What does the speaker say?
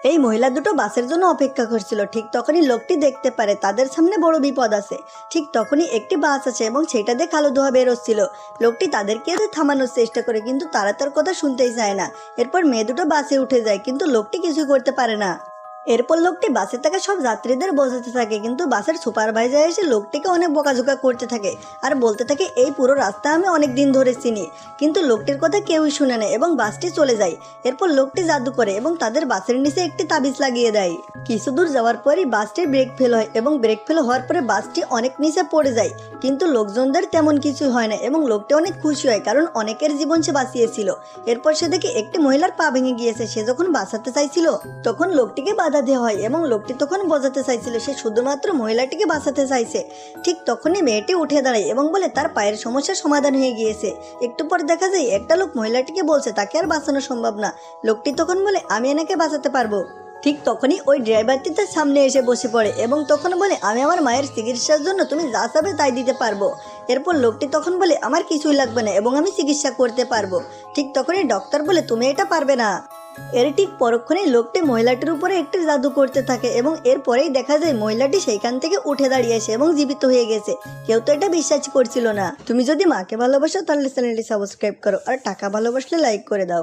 এই মহিলা দুটো বাসের জন্য অপেক্ষা করছিল। ঠিক তখনই লোকটি দেখতে পারে তাদের সামনে বড় বিপদ আছে। ঠিক তখনই একটি বাস আছে এবং সেটা দিয়ে কালো ধোঁয়া বেরোচ্ছিল। লোকটি তাদেরকে থামানোর চেষ্টা করে, কিন্তু তারা তার কথা শুনতেই চায় না। এরপর মেয়ে দুটো বাসে উঠে যায়, কিন্তু লোকটি কিছুই করতে পারে না। এরপর লোকটি বাসে থাকা সব যাত্রীদের বোঝাতে থাকে, কিন্তু বাসের সুপারভাইজার এসে লোকটিকে অনেক বকাঝোকা করতে থাকে আর বলতে থাকে এই পুরো রাস্তা আমি অনেক দিন ধরে চিনি। কিন্তু লোকটির কথা কেউই শুনে না এবং বাসটি চলে যায়। এরপর লোকটি জাদু করে এবং তাদের বাসের নিচে একটি তাবিজ লাগিয়ে দেয়। কিছু দূর যাওয়ার পরই বাসটির ব্রেক ফেল হয় এবং ব্রেক ফেল হওয়ার পরে বাসটি অনেক নিচে পড়ে যায়, কিন্তু লোকজনদের তেমন কিছু হয় না এবং লোকটি অনেক খুশি হয় কারণ অনেকের জীবন সে বাঁচিয়েছিল। এরপর সে দেখে একটি মহিলার পা ভেঙে গিয়েছে। সে যখন বাঁচাতে চাইছিল তখন লোকটিকে বাধা দেওয়া হয় এবং লোকটি তখন বোঝাতে চাইছিল সে শুধুমাত্র মহিলাটিকে বাঁচাতে চাইছে। ঠিক তখনই মেয়েটি উঠে দাঁড়ায় এবং বলে তার পায়ের সমস্যার সমাধান হয়ে গিয়েছে। একটু পর দেখা যায় একটা লোক মহিলাটিকে বলছে তাকে আর বাঁচানো সম্ভব না। লোকটি তখন বলে আমি এনাকে বাঁচাতে পারবো। ঠিক তখনই ওই ড্রাইভারটি তার সামনে এসে বসে পড়ে এবং তখন বলে আমি আমার মায়ের চিকিৎসার জন্য তুমি যা চাবে তাই দিতে পারবো। এরপর লোকটি তখন বলে আমার কিছুই লাগবে না এবং আমি চিকিৎসা করতে পারবো। ঠিক তখনই ডক্টর বলে তুমি এটা পারবে না। এর ঠিক পরক্ষণেই লোকটি মহিলাটির উপরে একটি জাদু করতে থাকে এবং এরপরেই দেখা যায় মহিলাটি সেইখান থেকে উঠে দাঁড়িয়েছে এবং জীবিত হয়ে গেছে। কেউ তো এটা বিশ্বাস করছিল না। তুমি যদি মাকে ভালোবাসো তাহলে চ্যানেলটি সাবস্ক্রাইব করো আর টাকা ভালোবাসলে লাইক করে দাও।